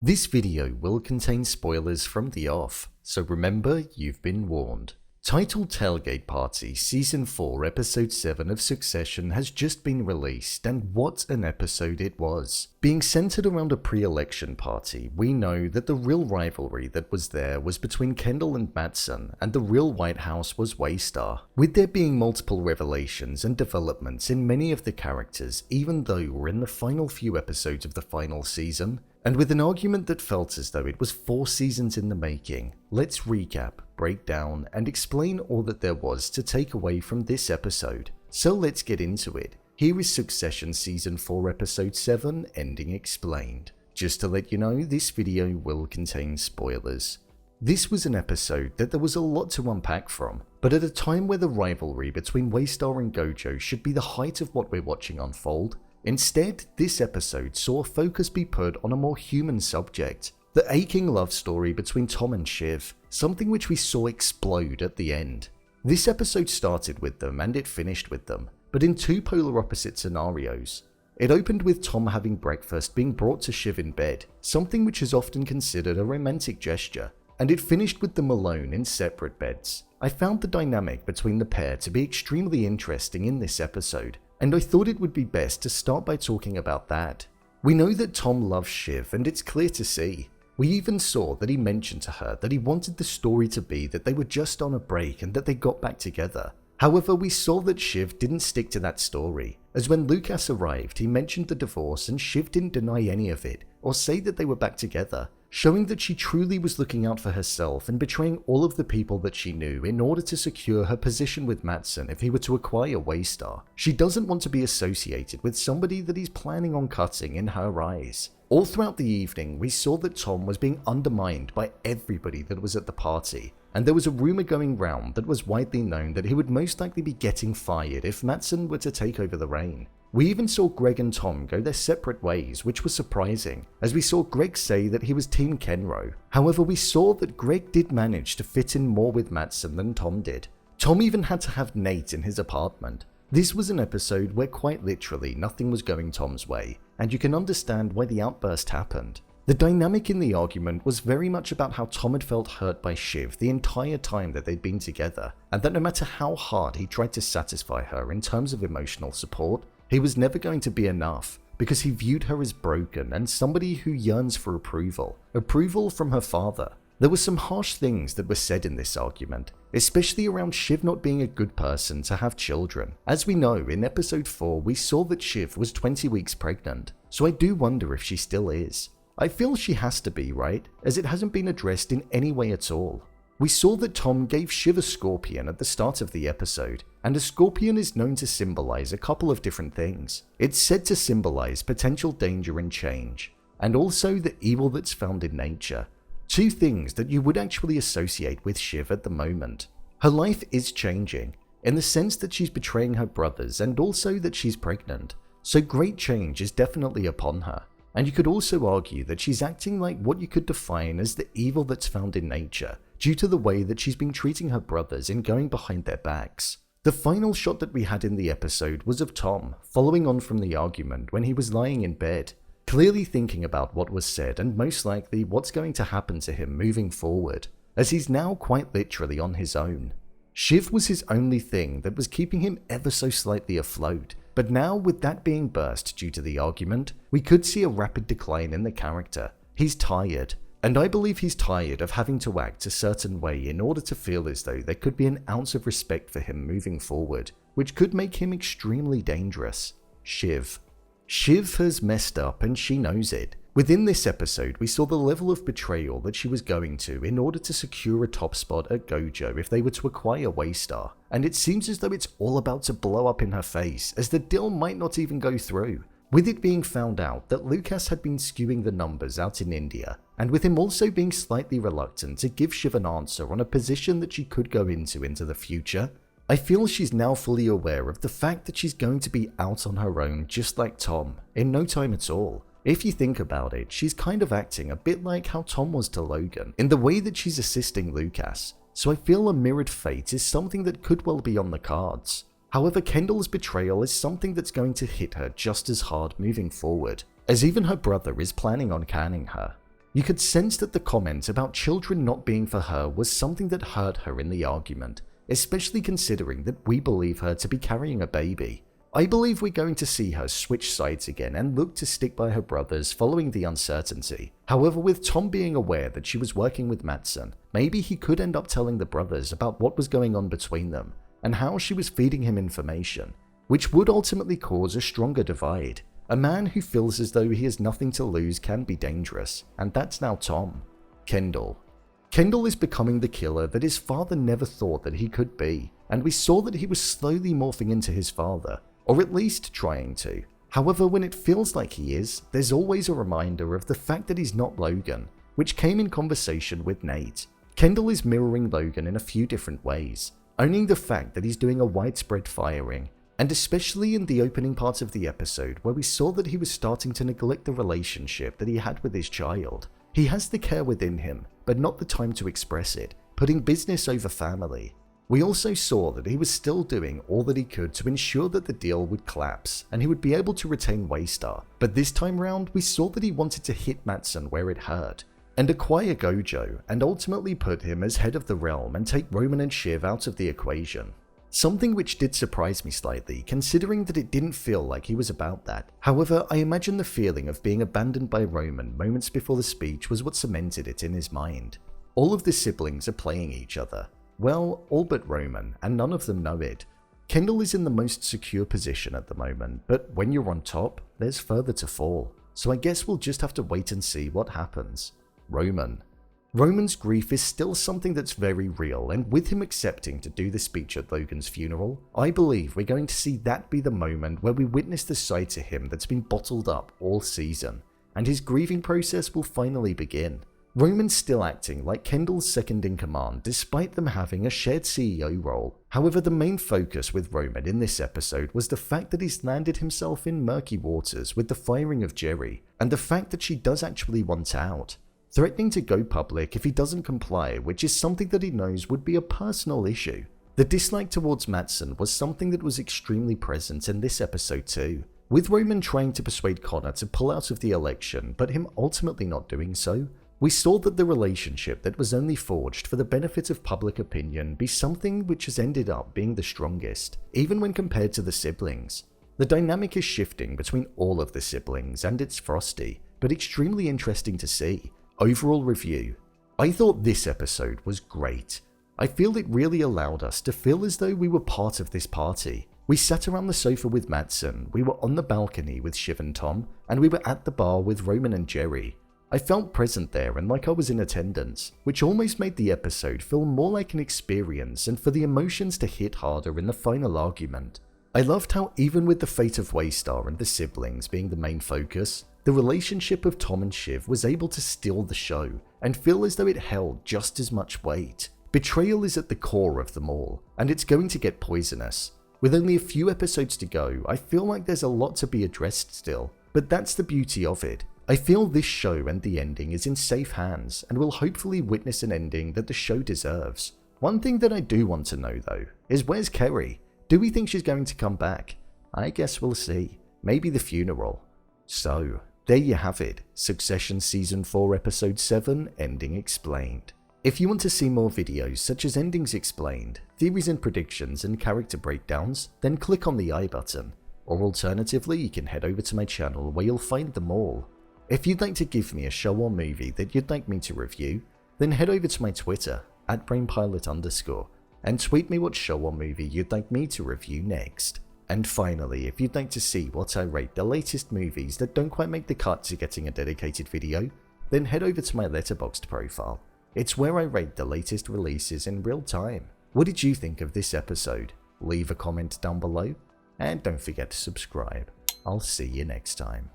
This video will contain spoilers from the off, so remember you've been warned. Titled Tailgate Party Season 4 Episode 7 of Succession has just been released, and what an episode it was. Being centered around a pre-election party, we know that the real rivalry that was there was between Kendall and Mattson, and the real White House was Waystar. With there being multiple revelations and developments in many of the characters, even though we're in the final few episodes of the final season, and with an argument that felt as though it was 4 seasons in the making, let's recap, break down, and explain all that there was to take away from this episode. So let's get into it. Here is Succession Season 4 Episode 7, Ending Explained. Just to let you know, this video will contain spoilers. This was an episode that there was a lot to unpack from, but at a time where the rivalry between Waystar and GoJo should be the height of what we're watching unfold, instead, this episode saw a focus be put on a more human subject, the aching love story between Tom and Shiv, something which we saw explode at the end. This episode started with them and it finished with them, but in two polar opposite scenarios. It opened with Tom having breakfast being brought to Shiv in bed, something which is often considered a romantic gesture, and it finished with them alone in separate beds. I found the dynamic between the pair to be extremely interesting in this episode, and I thought it would be best to start by talking about that. We know that Tom loves Shiv, and it's clear to see. We even saw that he mentioned to her that he wanted the story to be that they were just on a break and that they got back together. However, we saw that Shiv didn't stick to that story, as when Lucas arrived he mentioned the divorce and Shiv didn't deny any of it or say that they were back together, showing that she truly was looking out for herself and betraying all of the people that she knew in order to secure her position with Mattson if he were to acquire Waystar. She doesn't want to be associated with somebody that he's planning on cutting in her eyes. All throughout the evening, we saw that Tom was being undermined by everybody that was at the party, and there was a rumor going round that was widely known that he would most likely be getting fired if Mattson were to take over the reign. We even saw Greg and Tom go their separate ways, which was surprising, as we saw Greg say that he was Team Kenro. However, we saw that Greg did manage to fit in more with Mattson than Tom did. Tom even had to have Nate in his apartment. This was an episode where quite literally nothing was going Tom's way, and you can understand why the outburst happened. The dynamic in the argument was very much about how Tom had felt hurt by Shiv the entire time that they'd been together, and that no matter how hard he tried to satisfy her in terms of emotional support, he was never going to be enough, because he viewed her as broken and somebody who yearns for approval from her father. There were some harsh things that were said in this argument, especially around Shiv not being a good person to have children. As we know, in episode 4 we saw that Shiv was 20 weeks pregnant, so I do wonder if she still is. I feel she has to be, right, as it hasn't been addressed in any way at all. We saw that Tom gave Shiv a scorpion at the start of the episode, and a scorpion is known to symbolize a couple of different things. It's said to symbolize potential danger and change, and also the evil that's found in nature. Two things that you would actually associate with Shiv at the moment. Her life is changing, in the sense that she's betraying her brothers and also that she's pregnant, so great change is definitely upon her. And you could also argue that she's acting like what you could define as the evil that's found in nature, due to the way that she's been treating her brothers in going behind their backs. The final shot that we had in the episode was of Tom, following on from the argument when he was lying in bed, clearly thinking about what was said and most likely what's going to happen to him moving forward, as he's now quite literally on his own. Shiv was his only thing that was keeping him ever so slightly afloat, but now with that being burst due to the argument, we could see a rapid decline in the character. He's tired, and I believe he's tired of having to act a certain way in order to feel as though there could be an ounce of respect for him moving forward, which could make him extremely dangerous. Shiv has messed up and she knows it. Within this episode, we saw the level of betrayal that she was going to in order to secure a top spot at GoJo if they were to acquire Waystar, and it seems as though it's all about to blow up in her face as the deal might not even go through. With it being found out that Lucas had been skewing the numbers out in India, and with him also being slightly reluctant to give Shiv an answer on a position that she could go into the future, I feel she's now fully aware of the fact that she's going to be out on her own just like Tom, in no time at all. If you think about it, she's kind of acting a bit like how Tom was to Logan, in the way that she's assisting Lucas, so I feel a mirrored fate is something that could well be on the cards. However, Kendall's betrayal is something that's going to hit her just as hard moving forward, as even her brother is planning on canning her. You could sense that the comment about children not being for her was something that hurt her in the argument, especially considering that we believe her to be carrying a baby. I believe we're going to see her switch sides again and look to stick by her brothers following the uncertainty. However, with Tom being aware that she was working with Mattson, maybe he could end up telling the brothers about what was going on between them and how she was feeding him information, which would ultimately cause a stronger divide. A man who feels as though he has nothing to lose can be dangerous, and that's now Tom. Kendall. Kendall is becoming the killer that his father never thought that he could be, and we saw that he was slowly morphing into his father, or at least trying to. However, when it feels like he is, there's always a reminder of the fact that he's not Logan, which came in conversation with Nate. Kendall is mirroring Logan in a few different ways, owning the fact that he's doing a widespread firing, and especially in the opening part of the episode where we saw that he was starting to neglect the relationship that he had with his child. He has the care within him, but not the time to express it, putting business over family. We also saw that he was still doing all that he could to ensure that the deal would collapse and he would be able to retain Waystar, but this time round we saw that he wanted to hit Mattson where it hurt, and acquire GoJo, and ultimately put him as head of the realm and take Roman and Shiv out of the equation. Something which did surprise me slightly, considering that it didn't feel like he was about that. However, I imagine the feeling of being abandoned by Roman moments before the speech was what cemented it in his mind. All of the siblings are playing each other. Well, all but Roman, and none of them know it. Kendall is in the most secure position at the moment, but when you're on top, there's further to fall. So I guess we'll just have to wait and see what happens. Roman's grief is still something that's very real, and with him accepting to do the speech at Logan's funeral, I believe we're going to see that be the moment where we witness the side to him that's been bottled up all season, and his grieving process will finally begin. Roman's still acting like Kendall's second in command despite them having a shared CEO role. However, the main focus with Roman in this episode was the fact that he's landed himself in murky waters with the firing of Gerri, and the fact that she does actually want out, threatening to go public if he doesn't comply, which is something that he knows would be a personal issue. The dislike towards Mattson was something that was extremely present in this episode too, with Roman trying to persuade Connor to pull out of the election but him ultimately not doing so. We saw that the relationship that was only forged for the benefit of public opinion be something which has ended up being the strongest, even when compared to the siblings. The dynamic is shifting between all of the siblings and it's frosty, but extremely interesting to see. Overall review. I thought this episode was great. I feel it really allowed us to feel as though we were part of this party. We sat around the sofa with Mattson, we were on the balcony with Shiv and Tom, and we were at the bar with Roman and Gerri. I felt present there and like I was in attendance, which almost made the episode feel more like an experience and for the emotions to hit harder in the final argument. I loved how even with the fate of Waystar and the siblings being the main focus, the relationship of Tom and Shiv was able to steal the show and feel as though it held just as much weight. Betrayal is at the core of them all, and it's going to get poisonous. With only a few episodes to go, I feel like there's a lot to be addressed still, but that's the beauty of it. I feel this show and the ending is in safe hands and will hopefully witness an ending that the show deserves. One thing that I do want to know though is where's Kerri? Do we think she's going to come back? I guess we'll see. Maybe the funeral. So, there you have it. Succession Season 4 Episode 7 Ending Explained. If you want to see more videos such as Endings Explained, theories and predictions and character breakdowns, then click on the I button. Or alternatively, you can head over to my channel where you'll find them all. If you'd like to give me a show or movie that you'd like me to review, then head over to my Twitter, @brainpilot_, and tweet me what show or movie you'd like me to review next. And finally, if you'd like to see what I rate the latest movies that don't quite make the cut to getting a dedicated video, then head over to my Letterboxd profile. It's where I rate the latest releases in real time. What did you think of this episode? Leave a comment down below, and don't forget to subscribe. I'll see you next time.